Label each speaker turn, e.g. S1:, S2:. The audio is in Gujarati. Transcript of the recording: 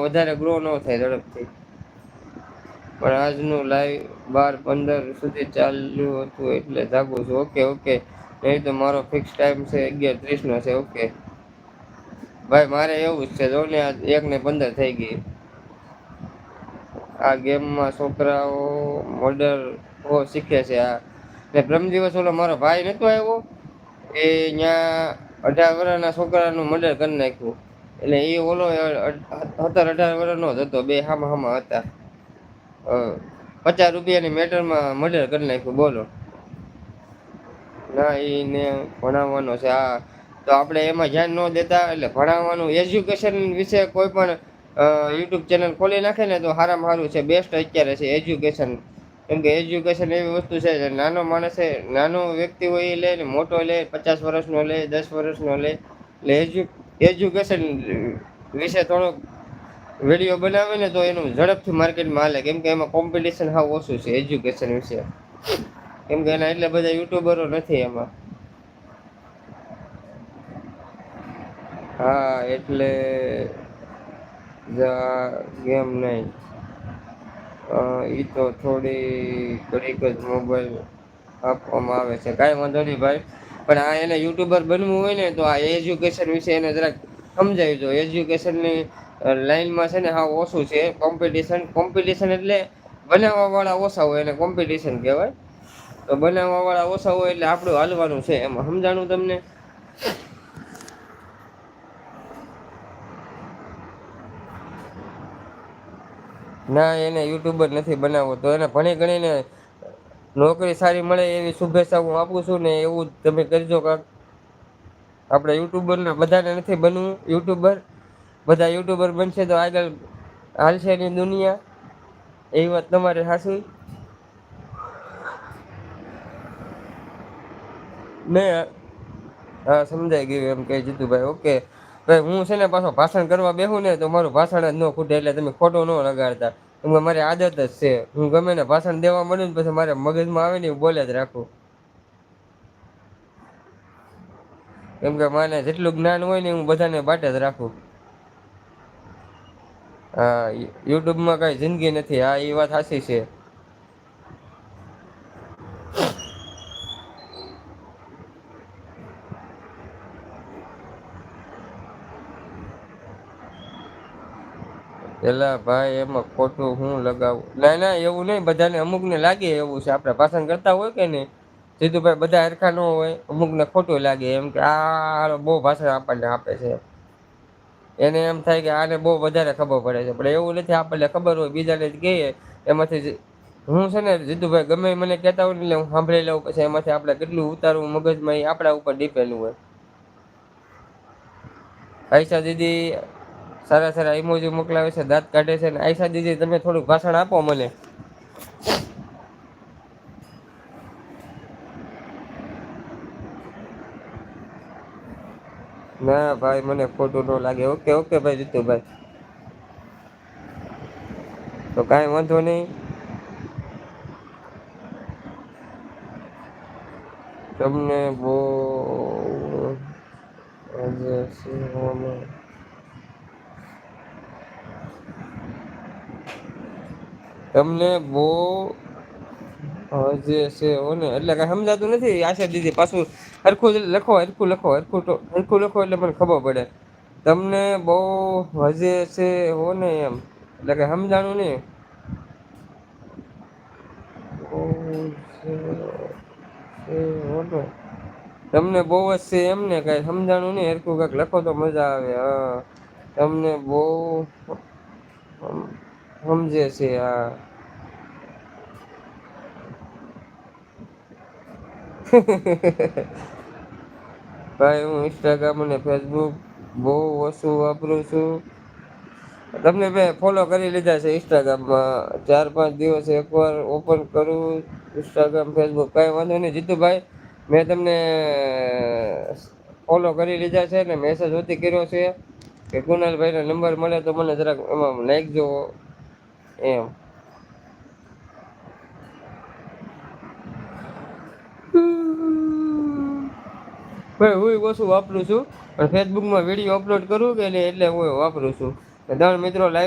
S1: વધારે ગ્રો ન થાય ઝડપથી. પણ આજનું લાઈવ 12:15 સુધી ચાલ્યું હતું એટલે જાગું છું. Okay okay. નહીં તો મારો ફિક્સ ટાઈમ છે 11:30 નો છે. ઓકે ભાઈ મારે એવું જ છે જો ને આ 1:15 થઈ ગઈ. આ ગેમમાં છોકરાઓ મોડર શીખે છે. બ્રહ્મ દિવસ ઓલો મારો ભાઈ નતો આવ્યો એ ન્યા 18 વર્ષના છોકરાનું મર્ડર કરી નાખ્યું. એટલે એ ઓલો 17-18 વર્ષ નો જ હતો. બે હામા હામા હતા. ₹50 મેટરમાં મર્ડર કરી નાખ્યું બોલો. ના એને ભણાવવાનો છે. આ તો આપણે એમાં ધ્યાન ન દેતા એટલે ભણાવવાનું એજ્યુકેશન વિશે કોઈ પણ યુટ્યુબ ચેનલ ખોલી નાખે ને તો હારામાં હારું છે. બેસ્ટ અત્યારે છે એજ્યુકેશન. કેમ કે એજ્યુકેશન એવી વસ્તુ છે નાનો માણસે નાનો વ્યક્તિ હોય એ લે ને મોટો લે 50 વર્ષ નો લે 10 વર્ષ નો લે એટલે એજ્યુકેશન વિશે થોડોક વિડીયો બનાવે ને તો એનું ઝડપથી માર્કેટમાં હાલે. કેમ કે એમાં કોમ્પિટિશન હાવ ઓછું છે એજ્યુકેશન વિશે. કેમ કે એના એટલા બધા યુટ્યુબરો નથી એમાં. હા એટલે ગેમ નહી ઈ તો થોડી ઘડીક જ મોબાઈલ આપવામાં આવે છે. કઈ વાંધો નહીં ભાઈ. પણ આ એને યુટ્યુબર બનવું હોય ને તો આ એજ્યુકેશન વિશે એને જરાક સમજાવી દો. એજ્યુકેશનની લાઈનમાં છે ને હાવ ઓછું છે કોમ્પિટિશન એટલે બનાવવા વાળા ઓછા હોય એને કોમ્પિટિશન કહેવાય. તો બનાવવા વાળા ઓછા હોય એટલે આપડું હાલવાનું છે એમાં. સમજાણું તમને? ના એને યુટ્યુબર નથી બનાવવો. તો એને ભણી ગણીને નોકરી સારી મળે એવી શુભેચ્છા હું આપું છું ને એવું તમે કરજો કાક. આપણે યુટ્યુબર ને બધાને નથી બનવું યુટ્યુબર. બધા યુટ્યુબર બનશે તો આગળ હાલશે નહી દુનિયા. એ વાત તમારે હાચી. ને હા સમજાઈ ગયું એમ કે જીતુભાઈ. ઓકે હું છે ને પાછો ભાષણ કરવા બેહું ને તો મારું ભાષણ જ ન ખૂટે એટલે તમે ખોટો ન લગાડતા. મારી આદત જ છે. હું ગમે ને ભાષણ દેવા મળ્યું ને પછી મારે મગજમાં આવે ને બોલ્યા જ રાખું. કેમ કે મને જેટલું જ્ઞાન હોય ને હું બધાને બાટે જ રાખું. હા યુટ્યુબમાં કઈ જિંદગી નથી. હા એ વાત સાચી છે. એલા ભાઈ એમાં ખોટું હું લગાવું. ના ના એવું નઈ બધાને અમુક ને લાગે એવું છે. આપડે ભાષણ કરતા હોય કે નહી જીતુભાઈ બધા હરખા ન હોય. અમુક ને ખોટું લાગે એમ કે આ બહુ ભાષણ આપણને આપે છે. એને એમ થાય કે આને બહુ વધારે ખબર પડે છે. પણ એવું નથી આપણને ખબર હોય બીજાને કઈએ એમાંથી હું છે ને જીતુભાઈ ગમે મને કેતા હોય ને એટલે હું સાંભળી લઉં. પછી એમાંથી આપડે કેટલું ઉતારવું મગજમાં એ આપડા ઉપર ડિપેન્ડ હોય. આયશા દીદી સારા સારા ઈમોજી મોકલાવે છે. દાંત કાઢે છે. આયશા દીદી તમે થોડુંક ભાષણ આપો મને. ના ભાઈ મને ખોટું ન લાગે. ઓકે ઓકે ભાઈ જીતુભાઈ. તો કઈ વાંધો નહી. તમને બહુ તમને બહુ જે છે ને એટલે કઈ સમજાતું નથી. આશા દીદી પાછું હરખું લખો હરખું લખો હરખું લખો એટલે મને ખબર પડે. તમને બહુ હજે છે હો ને એમ એટલે કે સમજાણું નહી. તમને બહુ જ છે એમને કઈ સમજાણું નઈ. હરખું કઈક લખો તો મજા આવે. હા તમને બહુ સમજે છે આ. ભાઈ હું ઇન્સ્ટાગ્રામ અને ફેસબુક બહુ ઓછું વાપરું છું. તમને મેં ફોલો કરી લીધા છે ઇન્સ્ટાગ્રામમાં. 4-5 દિવસ એકવાર ઓપન કરું ઇન્સ્ટાગ્રામ ફેસબુક કઈ વાંધો નહી જીતુભાઈ. મેં તમને ફોલો કરી લીધા છે ને મેસેજ હોતી કર્યો છે કે કુનાલભાઈ ના નંબર મળે તો મને જરાક એમાં નાખજો એમ. ભાઈ હું ઓછું વાપરું છું. પણ ફેસબુકમાં વિડીયો અપલોડ કરું કે નહી એટલે હું વાપરું છું. ત્રણ મિત્રો લાઈવ